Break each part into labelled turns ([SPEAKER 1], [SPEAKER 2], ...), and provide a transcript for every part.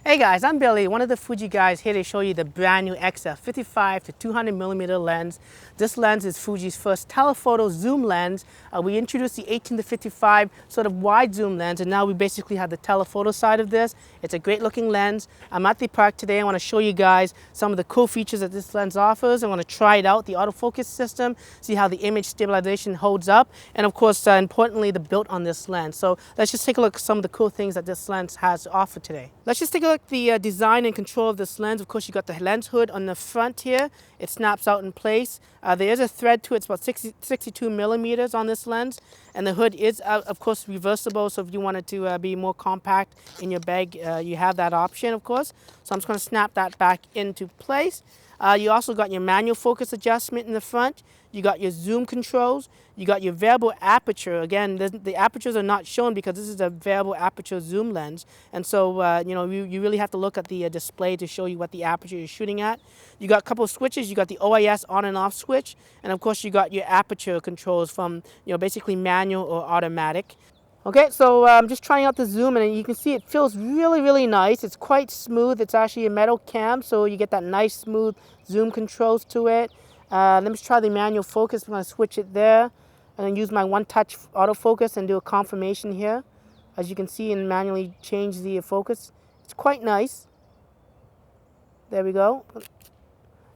[SPEAKER 1] Hey guys, I'm Billy, one of the Fuji guys here to show you the brand new XF55-200mm lens. This lens is Fuji's first telephoto zoom lens. We introduced the 18-55 sort of wide zoom lens, and now we basically have the telephoto side of this. It's a great looking lens. I'm at the park today. I want to show you guys some of the cool features that this lens offers. I want to try it out, the autofocus system, see how the image stabilization holds up, and of course, importantly, the built on this lens. So let's just take a look at some of the cool things that this lens has to offer today. Let's just take a look at the design and control of this lens. Of course, you got the lens hood on the front here. It snaps out in place. There is a thread to it. It's about 62 millimeters on this lens, and the hood is, of course, reversible. So if you wanted to be more compact in your bag, you have that option, of course. So I'm just going to snap that back into place. You also got your manual focus adjustment in the front. You got your zoom controls. You got your variable aperture. Again, the apertures are not shown because this is a variable aperture zoom lens. And so, you really have to look at the display to show you what the aperture you're shooting at. You got a couple of switches. You got the OIS on and off switch. And of course, you got your aperture controls from, basically manual or automatic. Okay, so I'm just trying out the zoom, and you can see it feels really, really nice. It's quite smooth. It's actually a metal cam, so you get that nice, smooth zoom controls to it. Let me just try the manual focus. I'm going to switch it there, and then use my one-touch autofocus and do a confirmation here. As you can see, and manually change the focus. It's quite nice. There we go.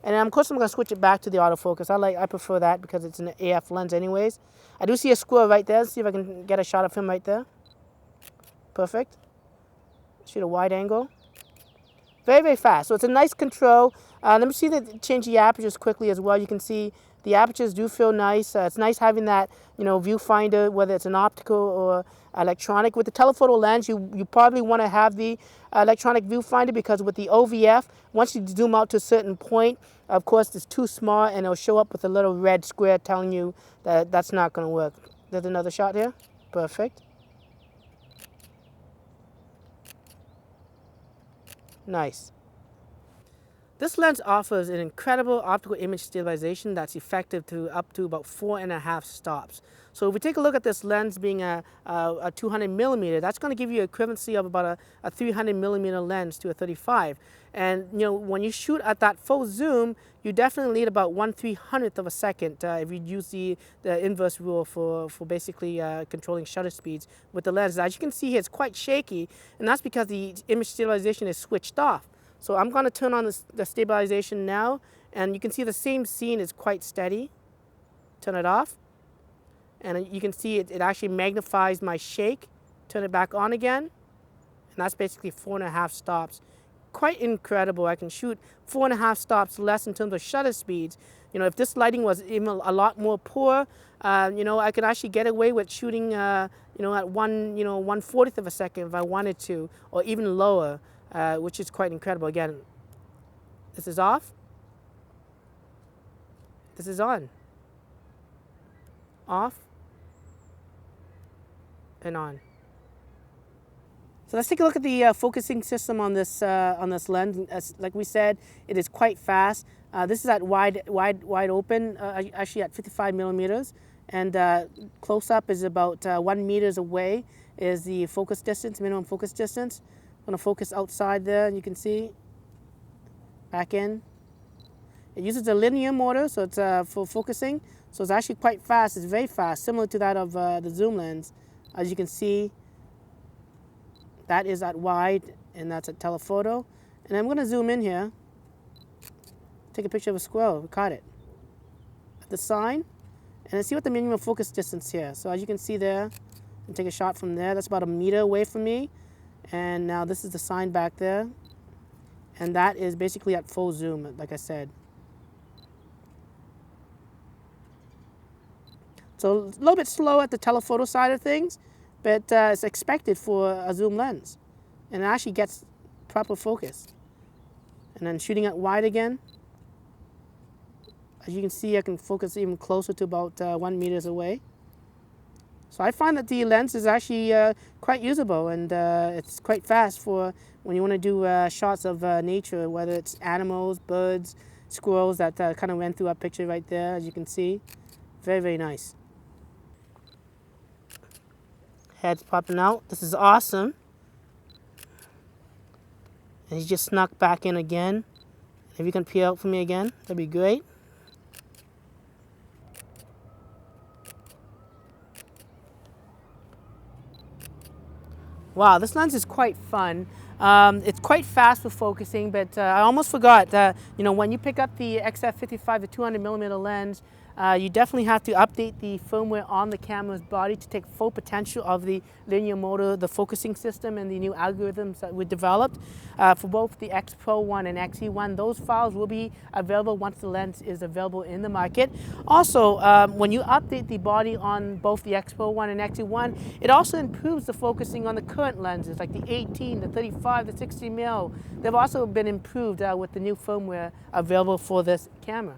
[SPEAKER 1] And of course, I'm going to switch it back to the autofocus. I prefer that because it's an AF lens anyways. I do see a squirrel right there. Let's see if I can get a shot of him right there. Perfect. Shoot a wide angle. Very, very fast. So it's a nice control. Let me see change the apertures quickly as well. You can see the apertures do feel nice. It's nice having that, viewfinder, whether it's an optical or electronic. With the telephoto lens, you probably want to have the electronic viewfinder because with the OVF, once you zoom out to a certain point, of course, it's too small and it'll show up with a little red square telling you that that's not going to work. There's another shot here. Perfect. Nice. This lens offers an incredible optical image stabilization that's effective to up to about 4.5 stops. So if we take a look at this lens being a 200 millimeter, that's going to give you equivalency of about a 300 millimeter lens to a 35. And when you shoot at that full zoom, you definitely need about 1/300th of a second if you use the inverse rule for basically controlling shutter speeds with the lens. As you can see here, it's quite shaky, and that's because the image stabilization is switched off. So I'm going to turn on the stabilization now, and you can see the same scene is quite steady. Turn it off, and you can see it actually magnifies my shake. Turn it back on again, and that's basically 4.5 stops. Quite incredible. I can shoot 4.5 stops less in terms of shutter speeds. If this lighting was even a lot more poor, I could actually get away with shooting, at 1/40th of a second if I wanted to, or even lower. Which is quite incredible. Again, this is off. This is on. Off. And on. So let's take a look at the focusing system on this lens. Like we said, it is quite fast. This is at wide open, actually at 55 millimeters, and close up is about 1 meters away. Is the focus distance, minimum focus distance. I'm going to focus outside there, and you can see. Back in. It uses a linear motor, so it's for focusing. So it's actually quite fast. It's very fast, similar to that of the zoom lens. As you can see, that is at wide, and that's at telephoto. And I'm going to zoom in here. Take a picture of a squirrel. We caught it. At the sign, and let's see what the minimum focus distance here. So as you can see there, and take a shot from there. That's about 1 meter away from me. And now this is the sign back there, and that is basically at full zoom, like I said. So a little bit slow at the telephoto side of things, but it's expected for a zoom lens, and it actually gets proper focus. And then shooting at wide again, as you can see, I can focus even closer to about 1 meters away. So I find that the lens is actually quite usable, and it's quite fast for when you want to do shots of nature, whether it's animals, birds, squirrels that kind of went through our picture right there, as you can see. Very, very nice. Head's popping out. This is awesome. And he just snuck back in again. If you can peel out for me again, that'd be great. Wow, this lens is quite fun. It's quite fast with focusing, but I almost forgot that, you know, when you pick up the XF55 to 200mm lens, you definitely have to update the firmware on the camera's body to take full potential of the linear motor, the focusing system, and the new algorithms that we developed for both the X Pro 1 and XE1. Those files will be available once the lens is available in the market. Also, when you update the body on both the X Pro 1 and XE1, it also improves the focusing on the current lenses, like the 18, the 35, the 60mm. They've also been improved with the new firmware available for this camera.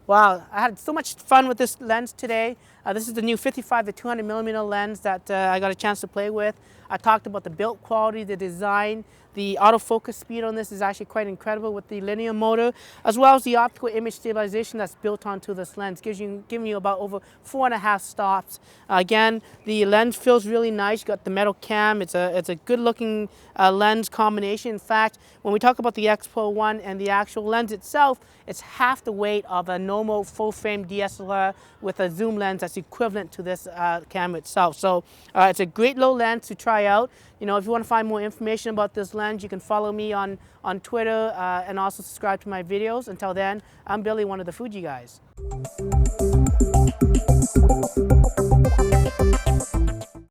[SPEAKER 1] Wow, I had so much fun with this lens today. This is the new 55 to 200mm lens that I got a chance to play with. I talked about the build quality, the design, the autofocus speed on this is actually quite incredible with the linear motor, as well as the optical image stabilization that's built onto this lens, giving you about over 4.5 stops. Again, the lens feels really nice. You got the metal cam. It's a good looking lens combination. In fact, when we talk about the X Pro 1 and the actual lens itself, it's half the weight of a normal full frame DSLR with a zoom lens that's equivalent to this camera itself. So it's a great little lens to try out. You know, if you want to find more information about this lens, you can follow me on Twitter and also subscribe to my videos. Until then, I'm Billy, one of the Fuji guys.